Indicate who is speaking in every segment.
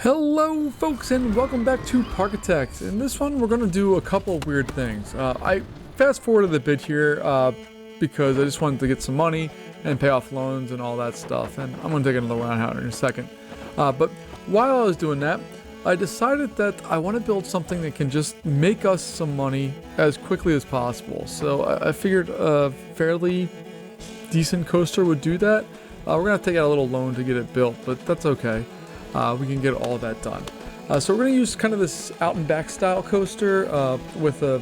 Speaker 1: Hello folks and welcome back to Parkitect. In this one we're going to do a couple of weird things. I fast forwarded a bit here because I just wanted to get some money and pay off loans and all that stuff, and I'm going to take another one out in a second. But while I was doing that, I decided that I want to build something that can just make us some money as quickly as possible. So I figured a fairly decent coaster would do that. We're going to have to take out a little loan to get it built, but that's okay. We can get all that done. So we're going to use kind of this out and back style coaster with a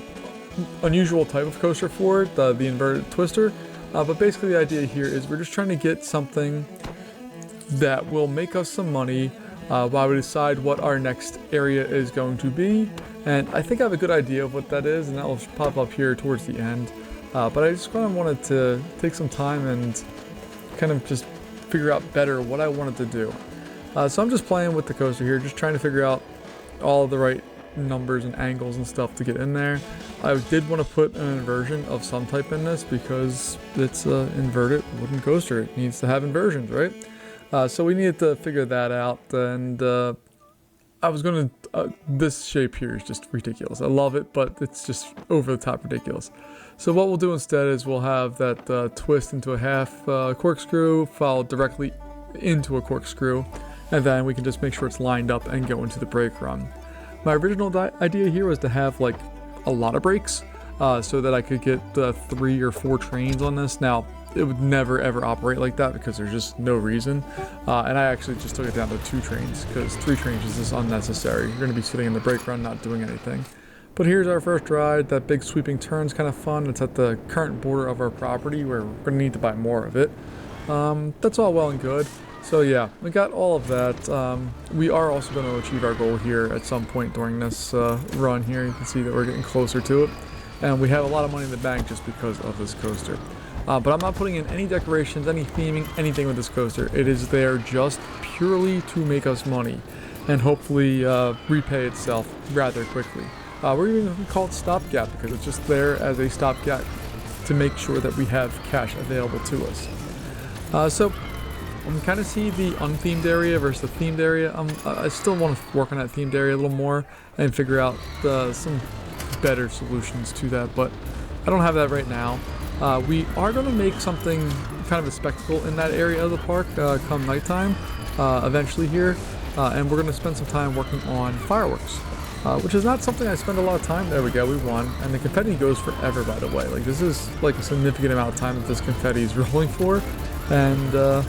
Speaker 1: unusual type of coaster for it, the inverted twister. But basically the idea here is we're just trying to get something that will make us some money while we decide what our next area is going to be. And I think I have a good idea of what that is, and that will pop up here towards the end. But I just kind of wanted to take some time and kind of just figure out better what I wanted to do. So I'm just playing with the coaster here, just trying to figure out all the right numbers and angles and stuff to get in there. I did want to put an inversion of some type in this because it's an inverted wooden coaster. It needs to have inversions, right? So we needed to figure that out, and I was going to... this shape here is just ridiculous. I love it, but it's just over the top ridiculous. So what we'll do instead is we'll have that twist into a half corkscrew, followed directly into a corkscrew, and then we can just make sure it's lined up and go into the brake run. My original idea here was to have like a lot of brakes so that I could get 3 or 4 trains on this. Now, it would never ever operate like that because there's just no reason. And I actually just took it down to 2 trains because 3 trains is just unnecessary. You're going to be sitting in the brake run not doing anything. But here's our first ride. That big sweeping turn's kind of fun. It's at the current border of our property where we're going to need to buy more of it. That's all well and good. So yeah, we got all of that. We are also going to achieve our goal here at some point during this run here. You can see that we're getting closer to it. And we have a lot of money in the bank just because of this coaster. But I'm not putting in any decorations, any theming, anything with this coaster. It is there just purely to make us money and hopefully repay itself rather quickly. We're even going to call it stopgap because it's just there as a stopgap to make sure that we have cash available to us. So I can kind of see the unthemed area versus the themed area. I still want to work on that themed area a little more and figure out some better solutions to that, but I don't have that right now. We are going to make something kind of a spectacle in that area of the park come nighttime eventually here, and we're going to spend some time working on fireworks, which is not something I spend a lot of time. There we go, we won. And the confetti goes forever, by the way. Like, this is like a significant amount of time that this confetti is rolling for, and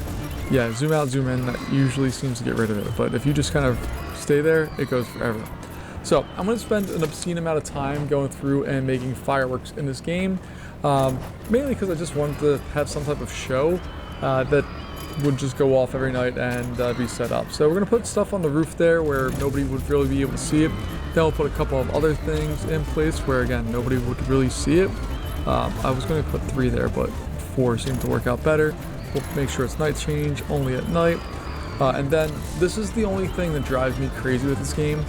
Speaker 1: yeah, zoom out, zoom in, that usually seems to get rid of it. But if you just kind of stay there, it goes forever. So I'm going to spend an obscene amount of time going through and making fireworks in this game. Mainly because I just wanted to have some type of show that would just go off every night and be set up. So we're going to put stuff on the roof there where nobody would really be able to see it. Then we'll put a couple of other things in place where, again, nobody would really see it. I was going to put 3 there, but 4 seemed to work out better. We'll make sure it's night change, only at night. And then this is the only thing that drives me crazy with this game,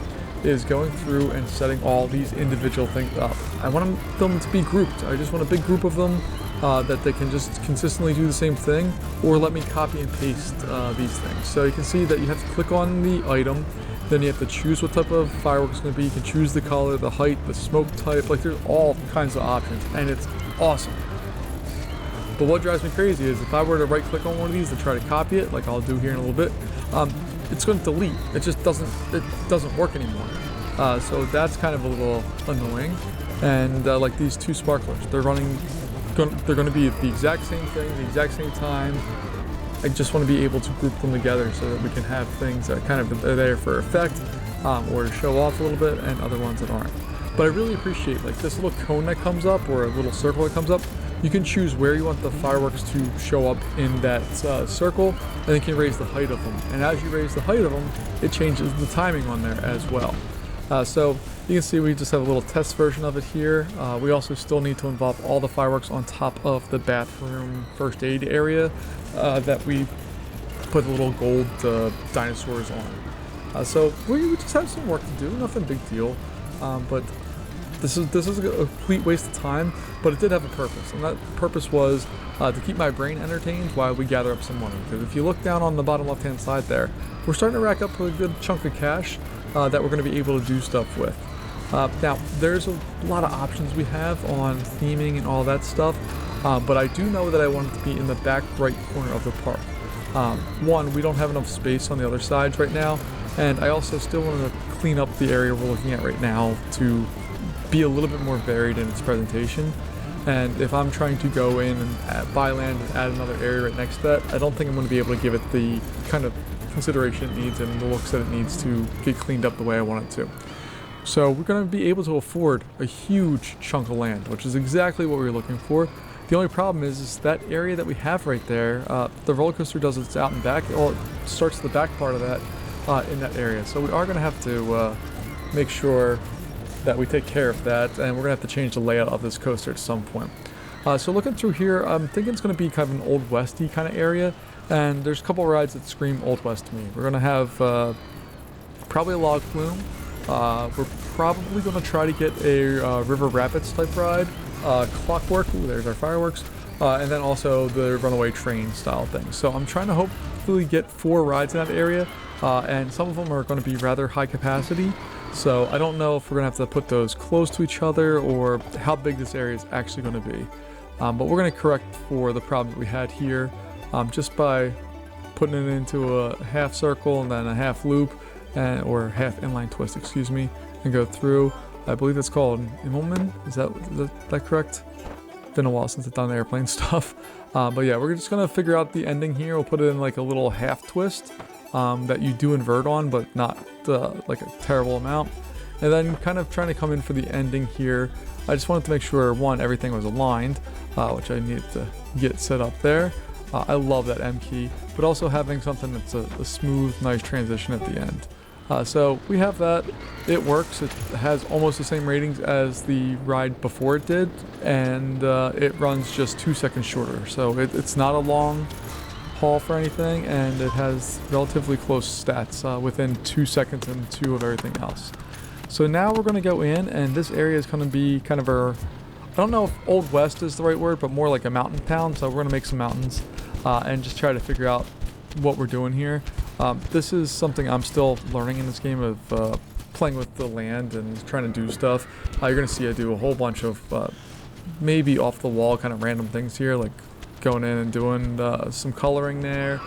Speaker 1: is going through and setting all these individual things up. I want them to be grouped. I just want a big group of them that they can just consistently do the same thing, or let me copy and paste these things. So you can see that you have to click on the item, then you have to choose what type of firework it's going to be. You can choose the color, the height, the smoke type. Like, there's all kinds of options, and it's awesome. But what drives me crazy is if I were to right click on one of these to try to copy it, like I'll do here in a little bit, it's going to delete. It just doesn't work anymore. So that's kind of a little annoying. And like these 2 sparklers, they're going to be the exact same thing, the exact same time. I just want to be able to group them together so that we can have things that kind of are there for effect or to show off a little bit, and other ones that aren't. But I really appreciate like this little cone that comes up, or a little circle that comes up. You can choose where you want the fireworks to show up in that circle, and then you can raise the height of them. And as you raise the height of them, it changes the timing on there as well. So you can see we just have a little test version of it here. We also still need to involve all the fireworks on top of the bathroom first aid area that we put the little gold dinosaurs on. So we just have some work to do, nothing big deal. But this is a complete waste of time, but it did have a purpose, and that purpose was to keep my brain entertained while we gather up some money. Because if you look down on the bottom left-hand side there, we're starting to rack up a good chunk of cash that we're going to be able to do stuff with. Now, there's a lot of options we have on theming and all that stuff, but I do know that I want it to be in the back right corner of the park. One, we don't have enough space on the other sides right now, and I also still want to clean up the area we're looking at right now to be a little bit more varied in its presentation. And if I'm trying to go in and buy land and add another area right next to that, I don't think I'm going to be able to give it the kind of consideration it needs and the looks that it needs to get cleaned up the way I want it to. So we're going to be able to afford a huge chunk of land, which is exactly what we were looking for. The only problem is that area that we have right there, the roller coaster does its out and back, well, it starts the back part of that in that area. So we are going to have to make sure that we take care of that, and we're going to have to change the layout of this coaster at some point. So looking through here, I'm thinking it's going to be kind of an Old Westy kind of area, and there's a couple of rides that scream Old West to me. We're going to have probably a log flume. We're probably going to try to get a River Rapids type ride. Clockwork, ooh, there's our fireworks, and then also the runaway train style thing. So I'm trying to hopefully get 4 rides in that area, and some of them are going to be rather high capacity. So I don't know if we're going to have to put those close to each other or how big this area is actually going to be. But we're going to correct for the problem that we had here just by putting it into a half circle and then a half loop, or half inline twist, excuse me, and go through. I believe that's called Immelman. Is that correct? Been a while since I've done airplane stuff. But yeah, we're just going to figure out the ending here. We'll put it in like a little half twist that you do invert on, but not like a terrible amount. And then kind of trying to come in for the ending here. I just wanted to make sure, one, everything was aligned, which I needed to get set up there. I love that M key, but also having something that's a smooth, nice transition at the end. So we have that. It works. It has almost the same ratings as the ride before it did, and it runs just 2 seconds shorter. So it's not a long haul for anything, and it has relatively close stats within 2 seconds and 2 of everything else. So now we're going to go in, and this area is going to be kind of I don't know if Old West is the right word, but more like a mountain town. So we're going to make some mountains and just try to figure out what we're doing here. This is something I'm still learning in this game of playing with the land and trying to do stuff. You're going to see I do a whole bunch of maybe off the wall kind of random things here, like going in and doing some coloring there,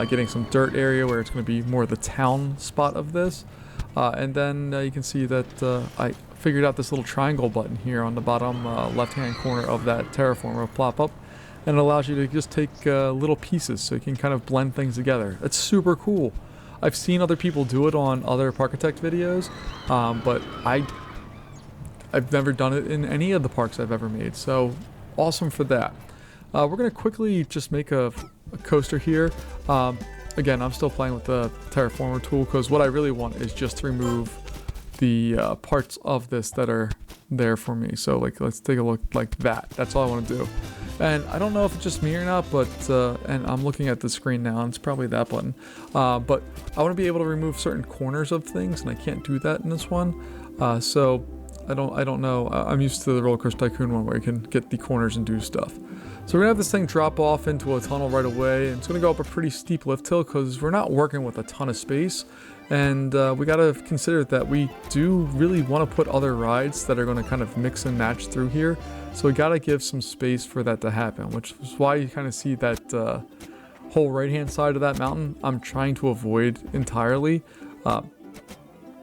Speaker 1: getting some dirt area where it's going to be more the town spot of this. And then you can see that I figured out this little triangle button here on the bottom left-hand corner of that terraform will plop up. And it allows you to just take little pieces so you can kind of blend things together. It's super cool. I've seen other people do it on other Parkitect videos, but I've never done it in any of the parks I've ever made. So awesome for that. We're going to quickly just make a coaster here. Again, I'm still playing with the Terraformer tool because what I really want is just to remove the parts of this that are there for me. So like, let's take a look like that. That's all I want to do. And I don't know if it's just me or not, but and I'm looking at the screen now, and it's probably that button. But I want to be able to remove certain corners of things, and I can't do that in this one. So I don't know. I'm used to the Roller Coaster Tycoon one where you can get the corners and do stuff. So we're gonna have this thing drop off into a tunnel right away, and it's gonna go up a pretty steep lift hill because we're not working with a ton of space. And we gotta consider that we do really want to put other rides that are gonna kind of mix and match through here. So we gotta give some space for that to happen, which is why you kind of see that whole right-hand side of that mountain I'm trying to avoid entirely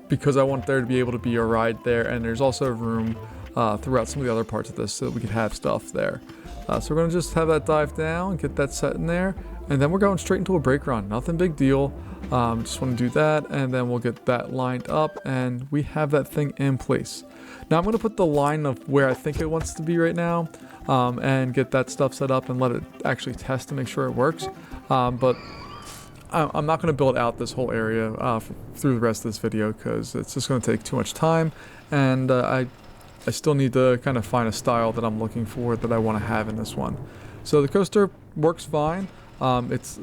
Speaker 1: because I want there to be able to be a ride there, and there's also room throughout some of the other parts of this so that we could have stuff there. So we're gonna just have that dive down, get that set in there, and then we're going straight into a brake run. Nothing big deal. Just want to do that, and then we'll get that lined up, and we have that thing in place. Now I'm going to put the line of where I think it wants to be right now, and get that stuff set up and let it actually test to make sure it works. But I'm not going to build out this whole area through the rest of this video because it's just going to take too much time, and I still need to kind of find a style that I'm looking for that I want to have in this one. So the coaster works fine. It's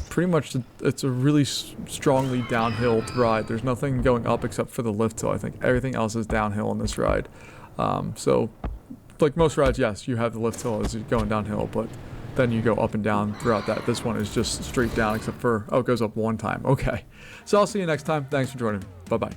Speaker 1: pretty much, it's a really strongly downhill ride. There's nothing going up except for the lift hill. I think everything else is downhill in this ride. So like most rides, yes, you have the lift hill as you're going downhill, but then you go up and down throughout that. This one is just straight down except for, oh, it goes up one time. Okay. So I'll see you next time. Thanks for joining me. Bye-bye.